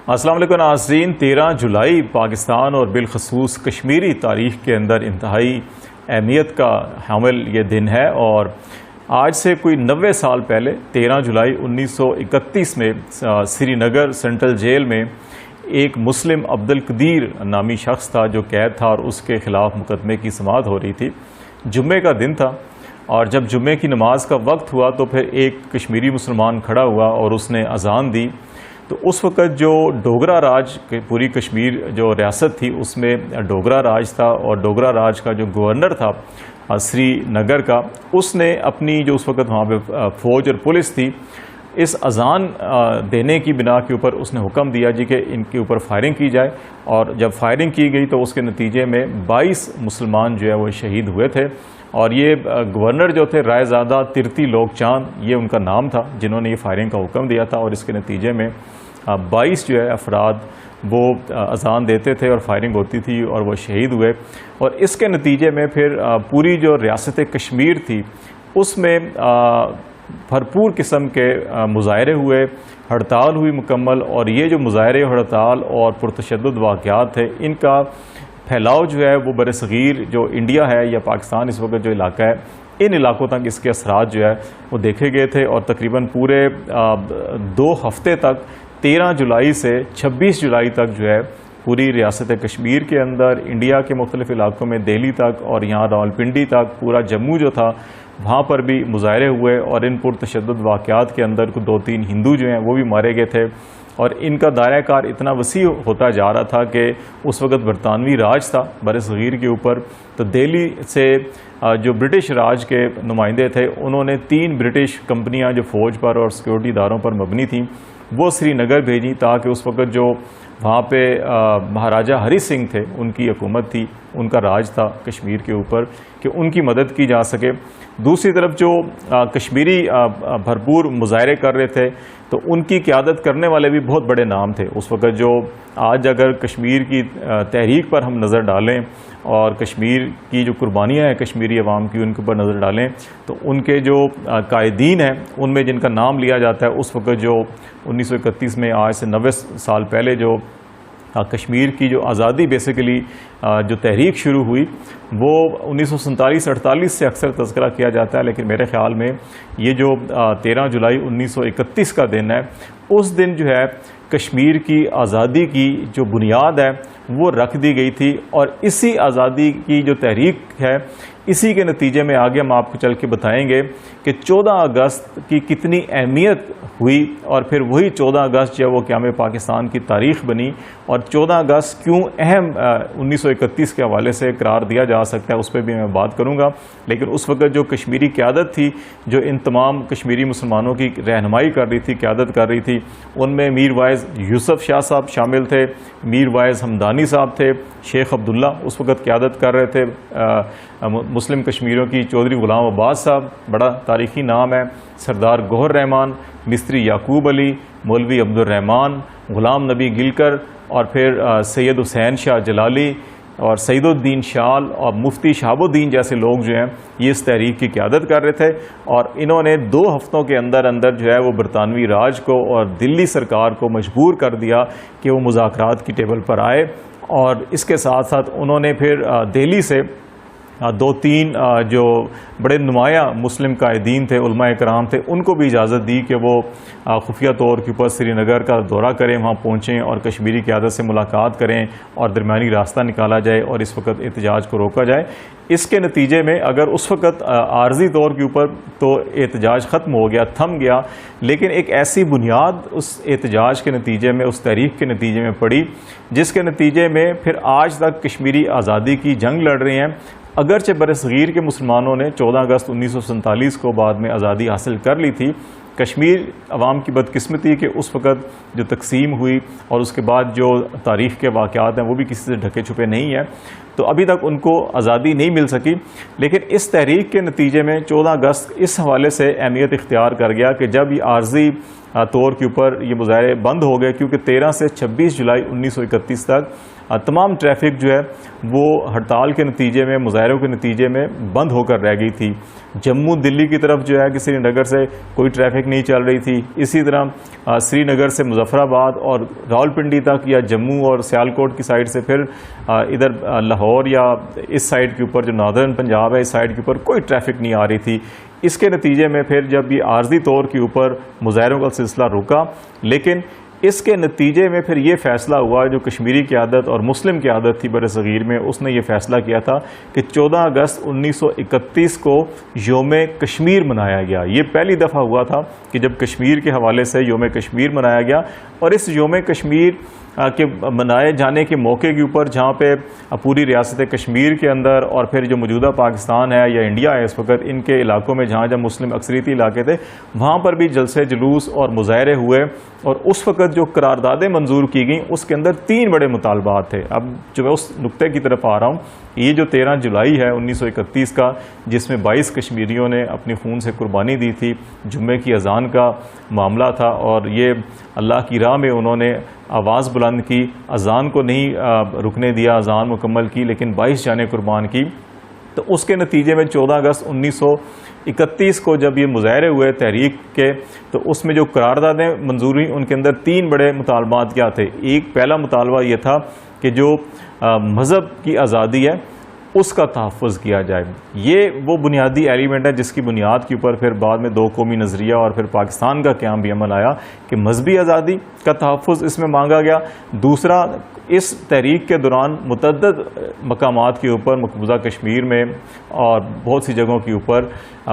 السلام علیکم ناظرین، 13 جولائی پاکستان اور بالخصوص کشمیری تاریخ کے اندر انتہائی اہمیت کا حامل یہ دن ہے، اور آج سے کوئی 90 سال پہلے 13 جولائی 1931 میں سری نگر سینٹرل جیل میں ایک مسلم عبدالقدیر نامی شخص تھا جو قید تھا، اور اس کے خلاف مقدمے کی سماعت ہو رہی تھی۔ جمعے کا دن تھا، اور جب جمعے کی نماز کا وقت ہوا تو پھر ایک کشمیری مسلمان کھڑا ہوا اور اس نے اذان دی۔ تو اس وقت جو ڈوگرا راج، پوری کشمیر جو ریاست تھی اس میں ڈوگرا راج تھا، اور ڈوگرا راج کا جو گورنر تھا سری نگر کا، اس نے اپنی جو اس وقت وہاں پہ فوج اور پولیس تھی، اس اذان دینے کی بنا کے اوپر اس نے حکم دیا کہ ان کے اوپر فائرنگ کی جائے، اور جب فائرنگ کی گئی تو اس کے نتیجے میں 22 مسلمان جو ہے وہ شہید ہوئے تھے۔ اور یہ گورنر جو تھے رائے زادہ ترتی لوک چاند، یہ ان کا نام تھا جنہوں نے یہ فائرنگ کا حکم دیا تھا، اور اس کے نتیجے میں 22 جو ہے افراد وہ اذان دیتے تھے اور فائرنگ ہوتی تھی اور وہ شہید ہوئے۔ اور اس کے نتیجے میں پھر پوری جو ریاست کشمیر تھی اس میں بھرپور قسم کے مظاہرے ہوئے، ہڑتال ہوئی مکمل، اور یہ جو مظاہرے، ہڑتال اور پرتشدد واقعات تھے ان کا پھیلاؤ جو ہے وہ برصغیر جو انڈیا ہے یا پاکستان اس وقت جو علاقہ ہے، ان علاقوں تک اس کے اثرات جو ہے وہ دیکھے گئے تھے، اور تقریباً پورے 2 ہفتے تک 13 جولائی سے 26 جولائی تک جو ہے پوری ریاست کشمیر کے اندر، انڈیا کے مختلف علاقوں میں، دہلی تک اور یہاں راولپنڈی تک، پورا جموں جو تھا وہاں پر بھی مظاہرے ہوئے، اور ان پرتشدد واقعات کے اندر 2-3 ہندو جو ہیں وہ بھی مارے گئے تھے، اور ان کا دائرہ کار اتنا وسیع ہوتا جا رہا تھا کہ اس وقت برطانوی راج تھا بر صغیر کے اوپر۔ تو دہلی سے جو برٹش راج کے نمائندے تھے انہوں نے 3 برٹش کمپنیاں جو فوج پر اور سیکورٹی اداروں پر مبنی تھیں وہ سری نگر بھیجی، تاکہ اس وقت جو وہاں پہ مہاراجہ ہری سنگھ تھے، ان کی حکومت تھی، ان کا راج تھا کشمیر کے اوپر، کہ ان کی مدد کی جا سکے۔ دوسری طرف جو کشمیری بھرپور مظاہرے کر رہے تھے تو ان کی قیادت کرنے والے بھی بہت بڑے نام تھے اس وقت۔ جو آج اگر کشمیر کی تحریک پر ہم نظر ڈالیں اور کشمیر کی جو قربانیاں ہیں کشمیری عوام کی ان کے اوپر نظر ڈالیں تو ان کے جو قائدین ہیں ان میں جن کا نام لیا جاتا ہے اس وقت جو 1931 میں آج سے 90 سال پہلے جو کشمیر کی جو آزادی بیسیکلی جو تحریک شروع ہوئی وہ 1947-48 سے اکثر تذکرہ کیا جاتا ہے، لیکن میرے خیال میں یہ جو 13 جولائی 1931 کا دن ہے اس دن جو ہے کشمیر کی آزادی کی جو بنیاد ہے وہ رکھ دی گئی تھی، اور اسی آزادی کی جو تحریک ہے اسی کے نتیجے میں آگے ہم آپ کو چل کے بتائیں گے کہ 14 اگست کی کتنی اہمیت ہوئی، اور پھر وہی 14 اگست جو ہے وہ قیام پاکستان کی تاریخ بنی، اور 14 اگست کیوں اہم 1931 کے حوالے سے قرار دیا جا سکتا ہے اس پہ بھی میں بات کروں گا۔ لیکن اس وقت جو کشمیری قیادت تھی جو ان تمام کشمیری مسلمانوں کی رہنمائی کر رہی تھی، قیادت کر رہی تھی، ان میں میر وائز یوسف شاہ صاحب شامل تھے، میر وائز ہمدانی صاحب تھے، شیخ عبداللہ اس وقت قیادت کر رہے تھے، مسلم کشمیریوں کی چودھری غلام عباس صاحب بڑا تاریخی نام ہے، سردار گوہر رحمان، مستری یعقوب علی، مولوی عبد الرحمان، غلام نبی گلکر، اور پھر سید حسین شاہ جلالی اور سعید الدین شال اور مفتی شہاب الدین جیسے لوگ جو ہیں یہ اس تحریک کی قیادت کر رہے تھے، اور انہوں نے 2 ہفتوں کے اندر اندر جو ہے وہ برطانوی راج کو اور دلی سرکار کو مجبور کر دیا کہ وہ مذاکرات کی ٹیبل پر آئے، اور اس کے ساتھ ساتھ انہوں نے پھر دہلی سے 2-3 جو بڑے نمایاں مسلم قائدین تھے، علماء کرام تھے، ان کو بھی اجازت دی کہ وہ خفیہ طور کے اوپر سری نگر کا دورہ کریں، وہاں پہنچیں اور کشمیری قیادت سے ملاقات کریں اور درمیانی راستہ نکالا جائے اور اس وقت احتجاج کو روکا جائے۔ اس کے نتیجے میں اگر اس وقت عارضی طور کے اوپر تو احتجاج ختم ہو گیا، تھم گیا، لیکن ایک ایسی بنیاد اس احتجاج کے نتیجے میں، اس تحریک کے نتیجے میں پڑی جس کے نتیجے میں پھر آج تک کشمیری آزادی کی جنگ لڑ رہے ہیں۔ اگرچہ برصغیر کے مسلمانوں نے 14 اگست 1947 کو بعد میں آزادی حاصل کر لی تھی، کشمیر عوام کی بدقسمتی کہ اس وقت جو تقسیم ہوئی اور اس کے بعد جو تاریخ کے واقعات ہیں وہ بھی کسی سے ڈھکے چھپے نہیں ہیں، تو ابھی تک ان کو آزادی نہیں مل سکی۔ لیکن اس تحریک کے نتیجے میں 14 اگست اس حوالے سے اہمیت اختیار کر گیا کہ جب یہ عارضی طور کے اوپر یہ مظاہرے بند ہو گئے، کیونکہ 13 سے 26 جولائی 1931 تک تمام ٹریفک جو ہے وہ ہڑتال کے نتیجے میں، مظاہروں کے نتیجے میں بند ہو کر رہ گئی تھی۔ جموں دلی کی طرف جو ہے کہ سری نگر سے کوئی ٹریفک نہیں چل رہی تھی، اسی طرح سری نگر سے مظفر آباد اور راولپنڈی تک، یا جموں اور سیالکوٹ کی سائڈ سے پھر ادھر لاہور یا اس سائڈ کے اوپر جو ناردرن پنجاب ہے اس سائڈ کے اوپر کوئی ٹریفک نہیں آ رہی تھی۔ اس کے نتیجے میں پھر جب یہ عارضی طور کے اوپر مظاہروں کا سلسلہ رکا، لیکن اس کے نتیجے میں پھر یہ فیصلہ ہوا، جو کشمیری قیادت اور مسلم قیادت تھی بر صغیر میں، اس نے یہ فیصلہ کیا تھا کہ 14 اگست 1931 کو یوم کشمیر منایا گیا۔ یہ پہلی دفعہ ہوا تھا کہ جب کشمیر کے حوالے سے یوم کشمیر منایا گیا، اور اس یوم کشمیر کے منائے جانے کے موقع کے اوپر جہاں پہ پوری ریاست کشمیر کے اندر اور پھر جو موجودہ پاکستان ہے یا انڈیا ہے اس وقت، ان کے علاقوں میں جہاں جہاں مسلم اکثریتی علاقے تھے، وہاں پر بھی جلسے جلوس اور مظاہرے ہوئے، اور اس وقت جو قراردادیں منظور کی گئیں اس کے اندر 3 بڑے مطالبات تھے۔ اب جو میں اس نقطے کی طرف آ رہا ہوں، یہ جو 13 جولائی ہے 1931 کا، جس میں 22 کشمیریوں نے اپنی خون سے قربانی دی تھی، جمعے کی اذان کا معاملہ تھا، اور یہ اللہ کی راہ میں انہوں نے آواز بلند کی، اذان کو نہیں رکنے دیا، اذان مکمل کی، لیکن 22 جانیں قربان کی۔ تو اس کے نتیجے میں 14 اگست 1931 کو جب یہ مظاہرے ہوئے تحریک کے، تو اس میں جو قراردادیں منظور ہوئیں ان کے اندر 3 بڑے مطالبات کیا تھے۔ ایک پہلا مطالبہ یہ تھا کہ جو مذہب کی آزادی ہے اس کا تحفظ کیا جائے۔ یہ وہ بنیادی ایلیمنٹ ہے جس کی بنیاد کے اوپر پھر بعد میں 2 قومی نظریہ اور پھر پاکستان کا قیام بھی عمل آیا، کہ مذہبی آزادی کا تحفظ اس میں مانگا گیا۔ دوسرا، اس تحریک کے دوران متعدد مقامات کے اوپر مقبوضہ کشمیر میں اور بہت سی جگہوں کے اوپر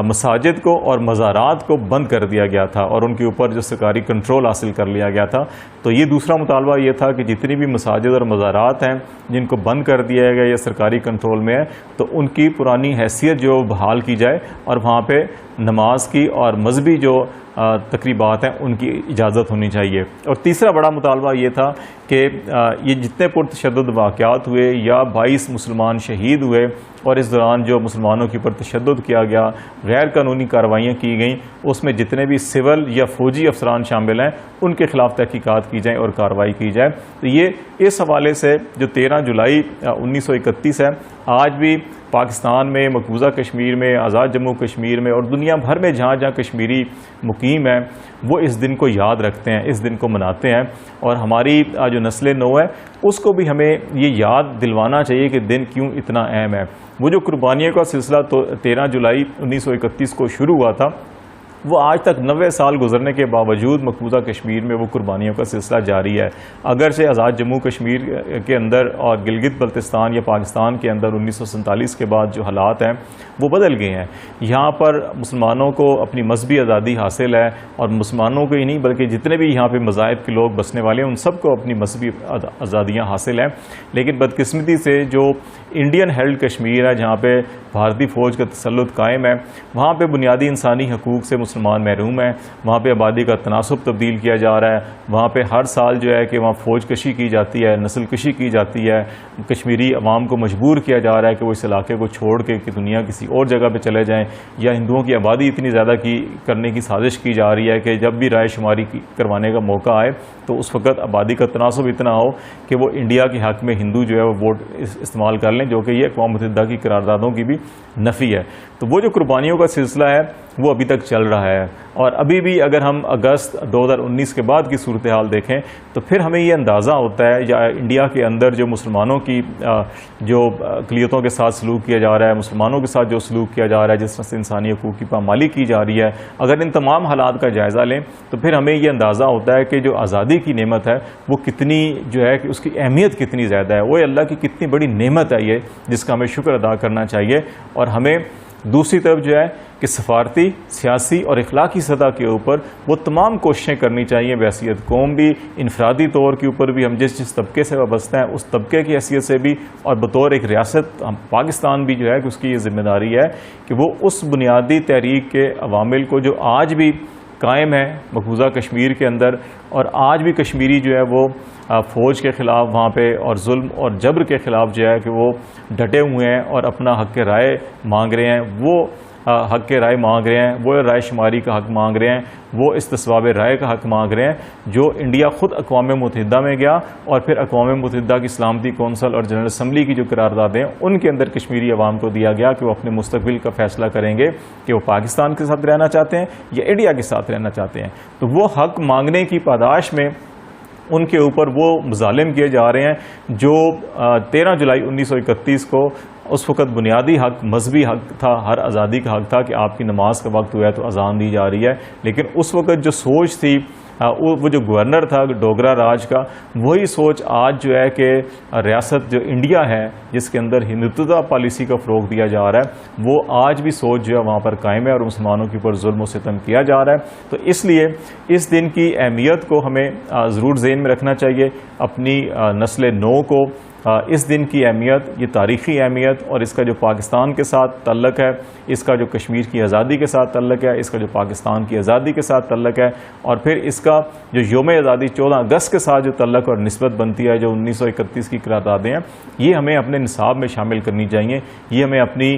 مساجد کو اور مزارات کو بند کر دیا گیا تھا، اور ان کے اوپر جو سرکاری کنٹرول حاصل کر لیا گیا تھا۔ تو یہ دوسرا مطالبہ یہ تھا کہ جتنی بھی مساجد اور مزارات ہیں جن کو بند کر دیا گیا یا سرکاری کنٹرول میں ہے، تو ان کی پرانی حیثیت جو بحال کی جائے، اور وہاں پہ نماز کی اور مذہبی جو تقریبات ہیں ان کی اجازت ہونی چاہیے۔ اور تیسرا بڑا مطالبہ یہ تھا کہ یہ جتنے پرتشدد واقعات ہوئے یا 22 مسلمان شہید ہوئے، اور اس دوران جو مسلمانوں کے اوپر تشدد کیا گیا، غیر قانونی کارروائیاں کی گئیں، اس میں جتنے بھی سول یا فوجی افسران شامل ہیں ان کے خلاف تحقیقات کی جائیں اور کارروائی کی جائے۔ تو یہ اس حوالے سے جو 13 جولائی 1931 ہے، آج بھی پاکستان میں، مقبوضہ کشمیر میں، آزاد جموں کشمیر میں اور دنیا بھر میں جہاں جہاں کشمیری مقیم ہیں، وہ اس دن کو یاد رکھتے ہیں، اس دن کو مناتے ہیں۔ اور ہماری جو نسل نو ہے اس کو بھی ہمیں یہ یاد دلوانا چاہیے کہ دن کیوں اتنا اہم ہے۔ وہ جو قربانیوں کا سلسلہ 13 جولائی 1931 کو شروع ہوا تھا، وہ آج تک 90 سال گزرنے کے باوجود مقبوضہ کشمیر میں وہ قربانیوں کا سلسلہ جاری ہے۔ اگرچہ آزاد جموں کشمیر کے اندر اور گلگت بلتستان یا پاکستان کے اندر 1947 کے بعد جو حالات ہیں وہ بدل گئے ہیں، یہاں پر مسلمانوں کو اپنی مذہبی آزادی حاصل ہے، اور مسلمانوں کو ہی نہیں بلکہ جتنے بھی یہاں پہ مذاہب کے لوگ بسنے والے ہیں ان سب کو اپنی مذہبی آزادیاں حاصل ہیں۔ لیکن بدقسمتی سے جو انڈین ہیلڈ کشمیر ہے، جہاں پہ بھارتی فوج کا تسلط قائم ہے، وہاں پہ بنیادی انسانی حقوق سے مسلمان محروم ہیں، وہاں پہ آبادی کا تناسب تبدیل کیا جا رہا ہے، وہاں پہ ہر سال جو ہے کہ وہاں فوج کشی کی جاتی ہے، نسل کشی کی جاتی ہے، کشمیری عوام کو مجبور کیا جا رہا ہے کہ وہ اس علاقے کو چھوڑ کے کہ دنیا کسی اور جگہ پہ چلے جائیں، یا ہندوؤں کی آبادی اتنی زیادہ کرنے کی سازش کی جا رہی ہے کہ جب بھی رائے شماری کروانے کا موقع آئے تو اس وقت آبادی کا تناسب اتنا ہو کہ وہ انڈیا کے حق میں ہندو جو ہے وہ ووٹ استعمال کر لیں، جو کہ یہ اقوام متحدہ کی قراردادوں کی بھی نفی ہے۔ تو وہ جو قربانیوں کا سلسلہ ہے وہ ابھی تک چل رہا ہے، اور ابھی بھی اگر ہم اگست 2019 کے بعد کی صورتحال دیکھیں تو پھر ہمیں یہ اندازہ ہوتا ہے، یا انڈیا کے اندر جو مسلمانوں کی جو اقلیتوں کے ساتھ سلوک کیا جا رہا ہے، مسلمانوں کے ساتھ جو سلوک کیا جا رہا ہے، جس طرح سے انسانی حقوق کی پامالی کی جا رہی ہے، اگر ان تمام حالات کا جائزہ لیں تو پھر ہمیں یہ اندازہ ہوتا ہے کہ جو آزادی کی نعمت ہے وہ کتنی جو ہے کہ اس کی اہمیت کتنی زیادہ ہے، وہ اللہ کی کتنی بڑی نعمت ہے یہ، جس کا ہمیں شکر ادا کرنا چاہیے۔ اور ہمیں دوسری طرف جو ہے کہ سفارتی، سیاسی اور اخلاقی سطح کے اوپر وہ تمام کوششیں کرنی چاہیے، بحیثیت قوم بھی، انفرادی طور کے اوپر بھی، ہم جس طبقے سے وابستہ ہیں اس طبقے کی حیثیت سے بھی، اور بطور ایک ریاست پاکستان بھی جو ہے کہ اس کی یہ ذمہ داری ہے کہ وہ اس بنیادی تحریک کے عوامل کو جو آج بھی قائم ہے مقبوضہ کشمیر کے اندر، اور آج بھی کشمیری جو ہے وہ فوج کے خلاف وہاں پہ اور ظلم اور جبر کے خلاف جو ہے کہ وہ ڈٹے ہوئے ہیں اور اپنا حق رائے مانگ رہے ہیں، وہ حق رائے مانگ رہے ہیں، وہ رائے شماری کا حق مانگ رہے ہیں، وہ استصواب رائے کا حق مانگ رہے ہیں، جو انڈیا خود اقوام متحدہ میں گیا اور پھر اقوام متحدہ کی سلامتی کونسل اور جنرل اسمبلی کی جو قراردادیں ہیں ان کے اندر کشمیری عوام کو دیا گیا کہ وہ اپنے مستقبل کا فیصلہ کریں گے کہ وہ پاکستان کے ساتھ رہنا چاہتے ہیں یا انڈیا کے ساتھ رہنا چاہتے ہیں۔ تو وہ حق مانگنے کی پاداش میں ان کے اوپر وہ مظالم کیے جا رہے ہیں جو 13 جولائی 1931 کو اس وقت بنیادی حق، مذہبی حق تھا، ہر آزادی کا حق تھا کہ آپ کی نماز کا وقت ہوا ہے تو اذان دی جا رہی ہے، لیکن اس وقت جو سوچ تھی وہ جو گورنر تھا ڈوگرا راج کا، وہی سوچ آج جو ہے کہ ریاست جو انڈیا ہے جس کے اندر ہندوتوا پالیسی کا فروغ دیا جا رہا ہے، وہ آج بھی سوچ جو ہے وہاں پر قائم ہے اور مسلمانوں کے اوپر ظلم و ستم کیا جا رہا ہے۔ تو اس لیے اس دن کی اہمیت کو ہمیں ضرور ذہن میں رکھنا چاہیے، اپنی نسل نو کو اس دن کی اہمیت، یہ تاریخی اہمیت اور اس کا جو پاکستان کے ساتھ تعلق ہے، اس کا جو کشمیر کی آزادی کے ساتھ تعلق ہے، اس کا جو پاکستان کی آزادی کے ساتھ تعلق ہے، اور پھر اس کا جو یوم آزادی 14 اگست کے ساتھ جو تعلق اور نسبت بنتی ہے جو 1931 کی قراردادیں ہیں، یہ ہمیں اپنے نصاب میں شامل کرنی چاہیے، یہ ہمیں اپنی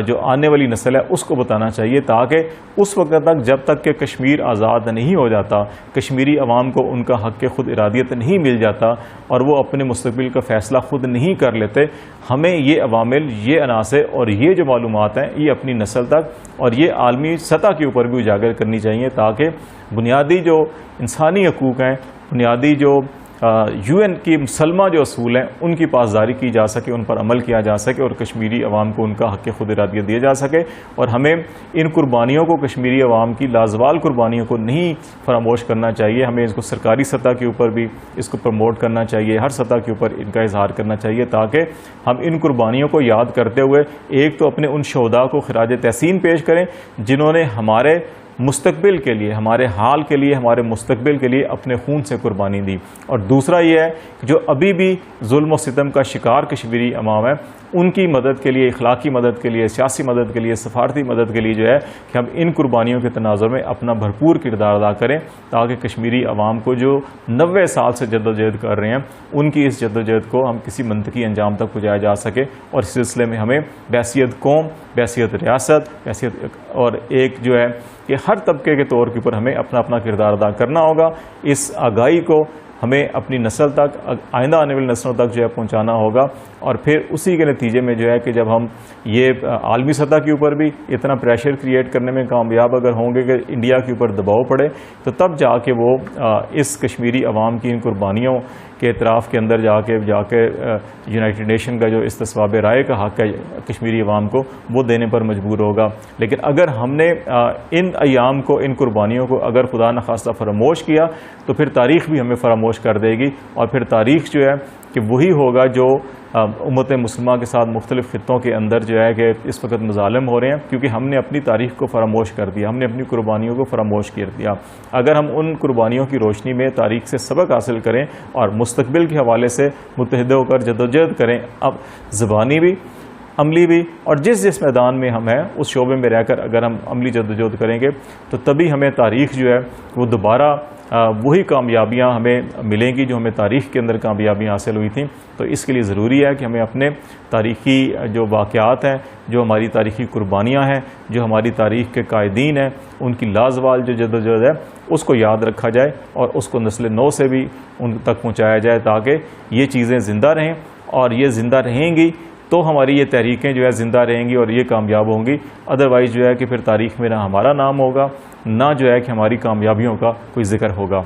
جو آنے والی نسل ہے اس کو بتانا چاہیے، تاکہ اس وقت تک جب تک کہ کشمیر آزاد نہیں ہو جاتا، کشمیری عوام کو ان کا حق خود ارادیت نہیں مل جاتا اور وہ اپنے مستقبل کا فیصلہ خود نہیں کر لیتے، ہمیں یہ عوامل، یہ عناصر اور یہ جو معلومات ہیں یہ اپنی نسل تک اور یہ عالمی سطح کے اوپر بھی اجاگر کرنی چاہیے، تاکہ بنیادی جو انسانی حقوق ہیں، بنیادی جو UN کی مسلمہ جو اصول ہیں ان کی پاسداری کی جا سکے، ان پر عمل کیا جا سکے اور کشمیری عوام کو ان کا حق خود ارادیت دیا جا سکے، اور ہمیں ان قربانیوں کو، کشمیری عوام کی لازوال قربانیوں کو نہیں فراموش کرنا چاہیے، ہمیں اس کو سرکاری سطح کے اوپر بھی اس کو پروموٹ کرنا چاہیے، ہر سطح کے اوپر ان کا اظہار کرنا چاہیے، تاکہ ہم ان قربانیوں کو یاد کرتے ہوئے ایک تو اپنے ان شہداء کو خراج تحسین پیش کریں جنہوں نے ہمارے مستقبل کے لیے، ہمارے حال کے لیے، ہمارے مستقبل کے لیے اپنے خون سے قربانی دی، اور دوسرا یہ ہے کہ جو ابھی بھی ظلم و ستم کا شکار کشمیری عوام ہے ان کی مدد کے لیے، اخلاقی مدد کے لیے، سیاسی مدد کے لیے، سفارتی مدد کے لیے جو ہے کہ ہم ان قربانیوں کے تناظر میں اپنا بھرپور کردار ادا کریں، تاکہ کشمیری عوام کو جو 90 سال سے جدوجہد کر رہے ہیں ان کی اس جدوجہد کو ہم کسی منطقی انجام تک پہنچایا جا سکے، اور اس سلسلے میں ہمیں بحیثیت قوم، بحیثیت ریاست، بحیثیت اور ایک جو ہے کہ ہر طبقے کے طور کے اوپر ہمیں اپنا اپنا کردار ادا کرنا ہوگا، اس آگاہی کو ہمیں اپنی نسل تک، آئندہ آنے والی نسلوں تک جو ہے پہنچانا ہوگا، اور پھر اسی کے نتیجے میں جو ہے کہ جب ہم یہ عالمی سطح کے اوپر بھی اتنا پریشر کریٹ کرنے میں کامیاب اگر ہوں گے کہ انڈیا کے اوپر دباؤ پڑے، تو تب جا کے وہ اس کشمیری عوام کی ان قربانیوں کے اعتراف کے اندر جا کے یونائٹڈ نیشن کا جو استصواب رائے کا حق ہے کشمیری عوام کو وہ دینے پر مجبور ہوگا۔ لیکن اگر ہم نے ان ایام کو، ان قربانیوں کو اگر خدا نخواستہ فراموش کیا تو پھر تاریخ بھی ہمیں فراموش کر دے گی، اور پھر تاریخ جو ہے کہ وہی ہوگا جو امت مسلمہ کے ساتھ مختلف خطوں کے اندر جو ہے کہ اس وقت مظالم ہو رہے ہیں، کیونکہ ہم نے اپنی تاریخ کو فراموش کر دیا، ہم نے اپنی قربانیوں کو فراموش کر دیا۔ اگر ہم ان قربانیوں کی روشنی میں تاریخ سے سبق حاصل کریں اور مستقبل کے حوالے سے متحد ہو کر جدوجہد کریں، اب زبانی بھی، عملی بھی، اور جس میدان میں ہم ہیں اس شعبے میں رہ کر اگر ہم عملی جدوجہد کریں گے تو تبھی ہمیں تاریخ جو ہے وہ دوبارہ وہی کامیابیاں ہمیں ملیں گی جو ہمیں تاریخ کے اندر کامیابیاں حاصل ہوئی تھیں۔ تو اس کے لیے ضروری ہے کہ ہمیں اپنے تاریخی جو واقعات ہیں، جو ہماری تاریخی قربانیاں ہیں، جو ہماری تاریخ کے قائدین ہیں، ان کی لازوال جو جدوجہد ہے اس کو یاد رکھا جائے اور اس کو نسل نو سے بھی ان تک پہنچایا جائے، تاکہ یہ چیزیں زندہ رہیں، اور یہ زندہ رہیں گی تو ہماری یہ تحریکیں جو ہے زندہ رہیں گی اور یہ کامیاب ہوں گی۔ ادروائز جو ہے کہ پھر تاریخ میں نہ ہمارا نام ہوگا، نہ جو ہے کہ ہماری کامیابیوں کا کوئی ذکر ہوگا۔